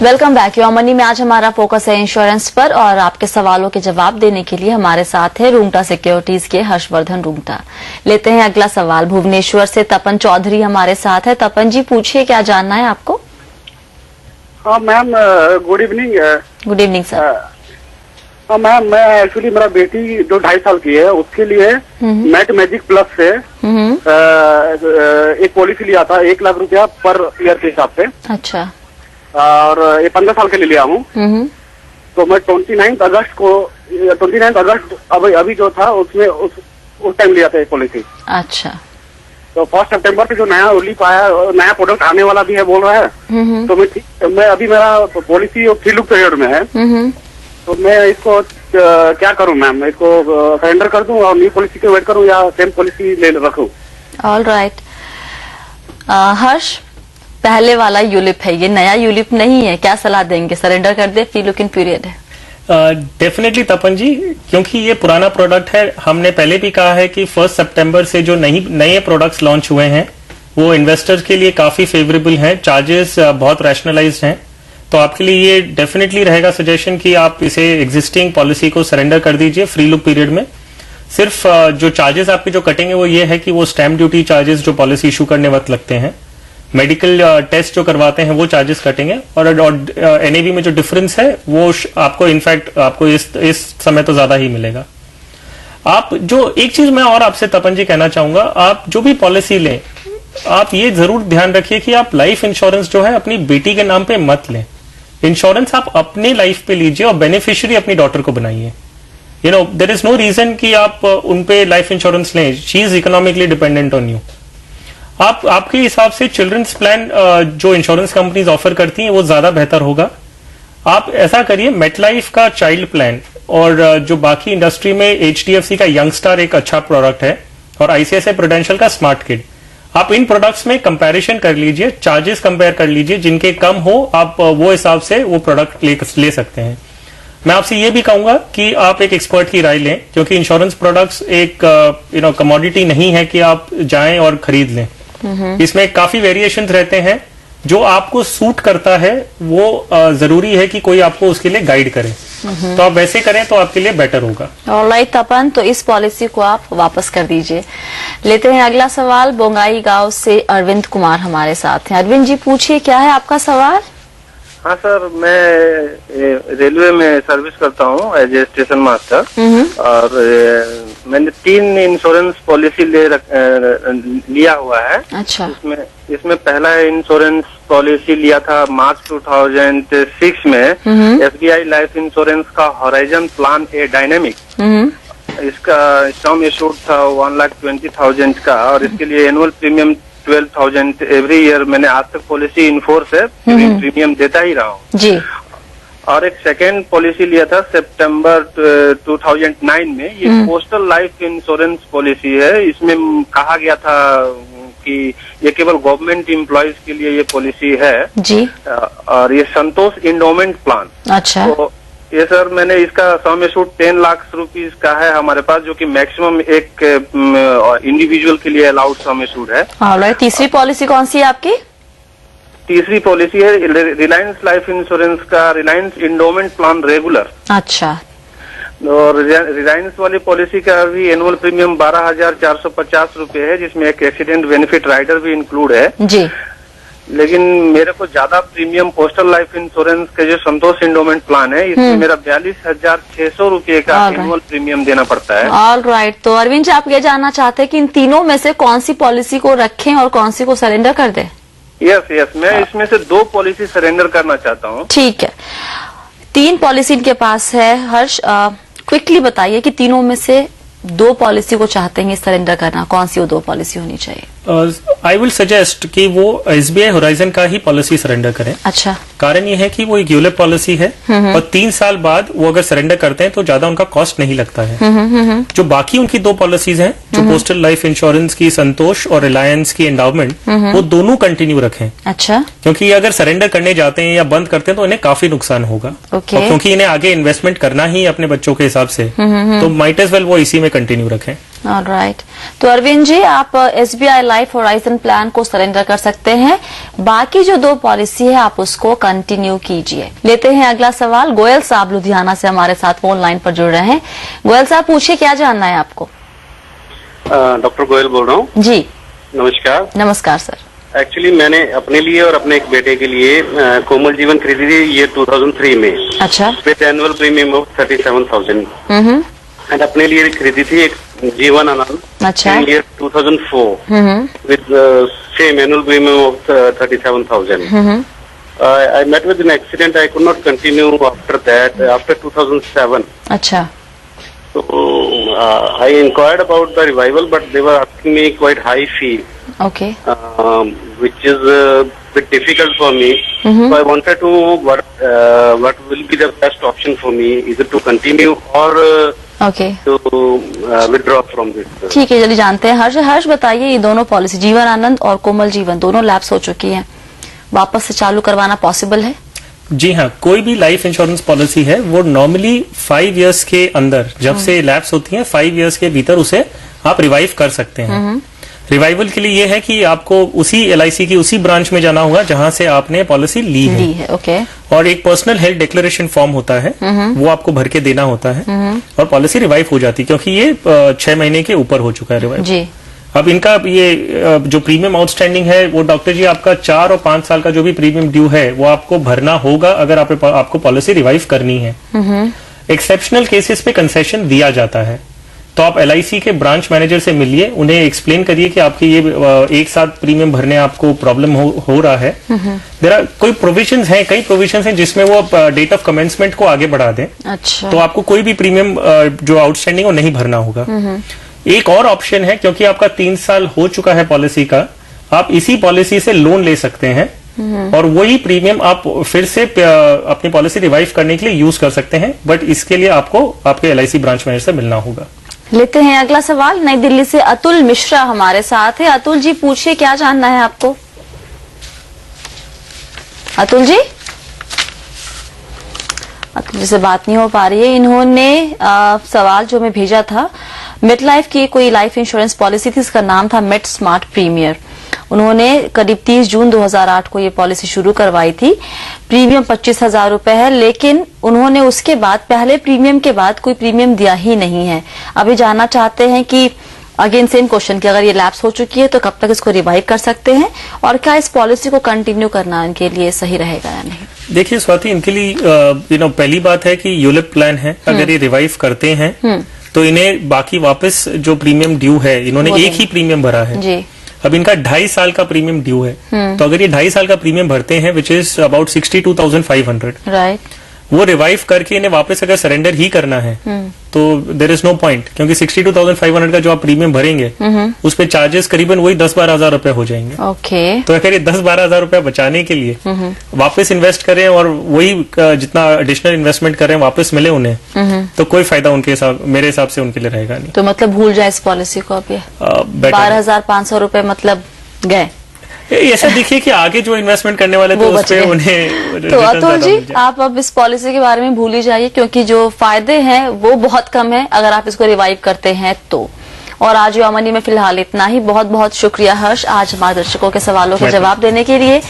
Welcome back your money में आज हमारा फोकस है इंश्योरेंस पर और आपके सवालों के जवाब देने के लिए हमारे साथ है रूंगटा सिक्योरिटीज के हर्षवर्धन रूंगटा। लेते हैं अगला सवाल। भुवनेश्वर से तपन चौधरी हमारे साथ है। तपन जी पूछिए, क्या जानना है आपको? हाँ ma'am, good evening. Good evening sir. हाँ मैम, मैं एक्चुअली मेरा बेटी जो 2.5 साल की है उसके लिए नेट मैजिक प्लस से एक पॉलिसी लिया था, 1 लाख रुपया पर ईयर के हिसाब से। अच्छा। और ये 15 साल के लिए लिया हूँ। तो मैं 29 अगस्त अभी जो था उसमें उस टाइम लिया था ये पॉलिसी। अच्छा। तो 1 सितंबर पे जो नया लिप आया, नया प्रोडक्ट आने वाला भी है बोल रहा है। तो मैं अभी मेरा पॉलिसी फ्री लुक पीरियड में है। तो मैं इसको क्या करूं मैम? इसको सरेंडर कर दूं और न्यू पॉलिसी के वेट करूं या सेम पॉलिसी ले रखूं? All right. हर्ष, पहले वाला यूलिप है, ये नया यूलिप नहीं है, क्या सलाह देंगे? सरेंडर कर दे, फ्री लुकिंग पीरियड है। डेफिनेटली तपन जी, क्योंकि ये पुराना प्रोडक्ट है। हमने पहले भी कहा है कि 1 सितंबर से जो नए प्रोडक्ट्स लॉन्च हुए हैं वो इन्वेस्टर्स के लिए काफी फेवरेबल हैं। चार्जेस बहुत रैशनलाइज्ड हैं। तो आपके लिए ये डेफिनेटली रहेगा सजेशन कि आप इसे एग्जिस्टिंग पॉलिसी को सरेंडर कर दीजिए फ्री लुक पीरियड में। सिर्फ जो चार्जेस आपके जो कटेंगे वो ये है कि वो स्टैम्प ड्यूटी चार्जेस जो पॉलिसी इशू करने वक्त लगते हैं, मेडिकल टेस्ट जो करवाते हैं वो चार्जेस कटेंगे, और एनएवी में जो डिफरेंस है वो आपको इनफैक्ट आपको इस समय तो ज्यादा ही मिलेगा। आप जो एक चीज मैं और आपसे तपन जी कहना चाहूंगा, आप जो भी पॉलिसी लें आप ये जरूर ध्यान रखिए कि आप लाइफ इंश्योरेंस जो है अपनी बेटी के नाम पे मत लें। इंश्योरेंस आप अपने लाइफ पे लीजिए और बेनिफिशियरी अपनी डॉटर को बनाइए। You know, there is no reason कि आप उन पे लाइफ इंश्योरेंस लें। She is economically dependent on you. आपके हिसाब से चिल्ड्रंस प्लान जो इंश्योरेंस कंपनीज ऑफर करती हैं वो ज्यादा बेहतर होगा। आप ऐसा करिए, मेटलाइफ का चाइल्ड प्लान और जो बाकी इंडस्ट्री में एचडीएफसी का यंगस्टार एक अच्छा प्रोडक्ट है और आईसीआईसीआई प्रूडेंशियल का स्मार्ट किड, आप इन प्रोडक्ट्स में कंपैरिजन कर लीजिए, चार्जेस कंपेयर कर लीजिए, जिनके कम हो आप वो हिसाब से वो प्रोडक्ट ले सकते हैं। मैं आपसे ये भी कहूंगा कि आप एक एक्सपर्ट की राय लें, क्योंकि इंश्योरेंस प्रोडक्ट्स एक कमोडिटी नहीं है कि आप जाएं और खरीद लें। इसमें काफी वेरिएशंस रहते हैं। जो आपको सूट करता है वो जरूरी है कि कोई आपको उसके लिए गाइड करे। तो आप वैसे करें तो आपके लिए बेटर होगा। ऑलराइट तपन, तो इस पॉलिसी को आप वापस कर दीजिए। लेते हैं अगला सवाल। बोंगाई गांव से अरविंद कुमार हमारे साथ हैं। अरविंद जी पूछिए, क्या है आपका सवाल? हाँ सर, मैं रेलवे में सर्विस करता हूँ एज ए स्टेशन मास्टर, और मैंने 3 इंश्योरेंस पॉलिसी लिया हुआ है। अच्छा। इसमें पहला इंश्योरेंस पॉलिसी लिया था मार्च 2006 में, एसबीआई लाइफ इंश्योरेंस का हॉराइजन प्लान ए डायनेमिक। इसका सम एश्योर्ड था 1,20,000 का, और इसके लिए एनुअल प्रीमियम 12,000 एवरी ईयर। मैंने आज तक पॉलिसी इनफोर्स है, प्रीमियम देता ही रहा हूँ जी। और एक सेकेंड पॉलिसी लिया था सितंबर 2009 में। ये पोस्टल लाइफ इंश्योरेंस पॉलिसी है। इसमें कहा गया था कि ये केवल गवर्नमेंट एम्प्लॉयज के लिए ये पॉलिसी है जी। और ये संतोष इंडोमेंट प्लान। अच्छा। तो ये सर, मैंने इसका सम एश्योर्ड 10 लाख रुपीज का है हमारे पास, जो कि मैक्सिमम एक इंडिविजुअल के लिए अलाउड सम एश्योर्ड है। तीसरी पॉलिसी कौन सी है आपकी? तीसरी पॉलिसी है रिलायंस लाइफ इंश्योरेंस का रिलायंस इंडोमेंट प्लान रेगुलर। अच्छा। और रिलायंस वाली पॉलिसी का भी एनुअल प्रीमियम 12,450 रुपए है, जिसमें एक एक्सीडेंट बेनिफिट राइडर भी इंक्लूड है जी। लेकिन मेरे को ज्यादा प्रीमियम पोस्टल लाइफ इंश्योरेंस के जो संतोष इंडोमेंट प्लान है, इसमें मेरा 42,600 रुपए का एनुअल प्रीमियम देना पड़ता है। All right. तो अरविंद जी, आप ये जानना चाहते हैं कि इन तीनों में से कौन सी पॉलिसी को रखें और कौन सी को सरेंडर कर दें? यस, मैं इसमें से 2 पॉलिसी सरेंडर करना चाहता हूँ। ठीक है, 3 पॉलिसी इनके पास है। हर्ष, क्विकली बताइए कि तीनों में से 2 पॉलिसी को चाहते हैं सरेंडर करना, कौन सी वो 2 पॉलिसी होनी चाहिए? आई विल सजेस्ट कि वो एसबीआई होराइजन का ही पॉलिसी सरेंडर करें। अच्छा। कारण ये है कि वो एक यूलिप पॉलिसी है और 3 साल बाद वो अगर सरेंडर करते हैं तो ज्यादा उनका कॉस्ट नहीं लगता है। जो बाकी उनकी 2 पॉलिसीज हैं जो पोस्टल लाइफ इंश्योरेंस की संतोष और रिलायंस की एंडाउमेंट, वो दोनों कंटिन्यू रखें। अच्छा। क्योंकि ये अगर सरेंडर करने जाते हैं या बंद करते हैं तो इन्हें काफी नुकसान होगा। ओके। और क्योंकि इन्हें आगे इन्वेस्टमेंट करना ही अपने बच्चों के हिसाब से, तो माइट एज वेल वो इसी में कंटिन्यू रखें। ऑलराइट। तो अरविंद जी, आप SBI लाइफ होराइजन प्लान को सरेंडर कर सकते हैं, बाकी जो 2 पॉलिसी है आप उसको कंटिन्यू कीजिए। लेते हैं अगला सवाल। गोयल साहब लुधियाना से हमारे साथ फोन लाइन पर जुड़ रहे हैं। गोयल साहब, पूछिए, क्या जानना है आपको? डॉक्टर गोयल बोल रहा हूँ जी। नमस्कार। नमस्कार सर। एक्चुअली मैंने अपने लिए और अपने एक बेटे के लिए कोमल जीवन खरीदी थी ये 2003 में। अच्छा। With annual premium of 37,000। And अपने लिए खरीदी थी एक जीवन आनंद। अच्छा। In year 2004 with same annual premium of 37,000। I met with an accident. I could not continue after that. After 2007. अच्छा। So I inquired about the revival, but they were asking me quite high fee, okay. which is a bit difficult for me. So I wanted to know what will be the best option for me, either to continue or okay. to withdraw from this. ठीक है, जल्दी जानते हैं। हर्ष बताइए, ये दोनों policy Jeevan Anand और कोमल जीवन दोनों लैप्स हो चुकी हैं, वापस से चालू करवाना पॉसिबल है? जी हाँ, कोई भी लाइफ इंश्योरेंस पॉलिसी है वो नॉर्मली 5 इयर्स के अंदर, जब से लैप्स होती हैं 5 इयर्स के भीतर उसे आप रिवाइव कर सकते हैं। रिवाइवल के लिए ये है कि आपको उसी LIC की उसी ब्रांच में जाना होगा जहां से आपने पॉलिसी ली है। ओके। और एक पर्सनल हेल्थ डिक्लेरेशन फॉर्म होता है, वो आपको भर के देना होता है और पॉलिसी रिवाइव हो जाती है, क्योंकि ये 6 महीने के ऊपर हो चुका है रिवाइव। जी। अब इनका ये जो प्रीमियम आउटस्टैंडिंग है वो डॉक्टर जी आपका 4 और 5 साल का जो भी प्रीमियम ड्यू है वो आपको भरना होगा अगर आपको पॉलिसी रिवाइव करनी है। एक्सेप्शनल केसेस पे कंसेशन दिया जाता है, तो आप LIC के ब्रांच मैनेजर से मिलिए, उन्हें एक्सप्लेन करिए कि आपकी ये एक साथ प्रीमियम भरने आपको प्रॉब्लम हो रहा है। कोई प्रोविजंस हैं, कई प्रोविजंस हैं जिसमें वो डेट ऑफ कमेंसमेंट को आगे बढ़ा दें। अच्छा। तो आपको कोई भी प्रीमियम जो आउटस्टैंडिंग वो नहीं भरना होगा। एक और ऑप्शन है, क्योंकि आपका 3 साल हो चुका है पॉलिसी का, आप इसी पॉलिसी से लोन ले सकते हैं और वही प्रीमियम आप फिर से अपनी पॉलिसी रिवाइव करने के लिए यूज कर सकते हैं, बट इसके लिए आपको आपके LIC ब्रांच मैनेजर से मिलना होगा। लेते हैं अगला सवाल। नई दिल्ली से अतुल मिश्रा हमारे साथ है। अतुल जी, पूछिए, क्या जानना है आपको? अतुल जी से बात नहीं हो पा रही है। इन्होंने सवाल जो मैं भेजा था, मेट लाइफ की कोई लाइफ इंश्योरेंस पॉलिसी थी, इसका नाम था मेट स्मार्ट प्रीमियर। उन्होंने करीब 30 जून 2008 को ये पॉलिसी शुरू करवाई थी। प्रीमियम 25,000 रुपए है, लेकिन उन्होंने उसके बाद पहले प्रीमियम के बाद कोई प्रीमियम दिया ही नहीं है। अभी जानना चाहते हैं कि अगेन सेम क्वेश्चन कि अगर ये लैप्स हो चुकी है तो कब तक इसको रिवाइव कर सकते हैं और क्या इस पॉलिसी को कंटिन्यू करना इनके लिए सही रहेगा या नहीं? देखिए स्वाति, इनके लिए पहली बात है कि यूलिप प्लान है, अगर ये रिवाइव करते हैं तो इन्हें बाकी वापस जो प्रीमियम ड्यू है, इन्होंने एक ही प्रीमियम भरा है जी। अब इनका 2.5 साल का प्रीमियम ड्यू है, तो अगर ये 2.5 साल का प्रीमियम भरते हैं विच इज अबाउट 62,500, राइट, वो रिवाइव करके इन्हें वापस अगर सरेंडर ही करना है तो देर इज नो पॉइंट, क्योंकि 62,500 का जो आप प्रीमियम भरेंगे उस पे चार्जेस करीबन वही 10-12 हजार रुपए हो जाएंगे। ओके। तो अगर ये 10-12 हजार रुपया बचाने के लिए वापस इन्वेस्ट करें और वही जितना एडिशनल इन्वेस्टमेंट करें वापस मिले उन्हें, तो कोई फायदा उनके हिसाब, मेरे हिसाब से उनके लिए रहेगा नहीं। तो मतलब भूल जाए इस पॉलिसी को अब, ये 12,500 रुपए मतलब गए। ऐसा देखिए कि आगे जो इन्वेस्टमेंट करने वाले तो उस पे उन्हें। तो अतुल जी, आप अब इस पॉलिसी के बारे में भूल ही जाइए, क्योंकि जो फायदे हैं वो बहुत कम है अगर आप इसको रिवाइव करते हैं तो। और आज युवा मनी में फिलहाल इतना ही। बहुत बहुत शुक्रिया हर्ष, आज हमारे दर्शकों के सवालों के जवाब देने के लिए।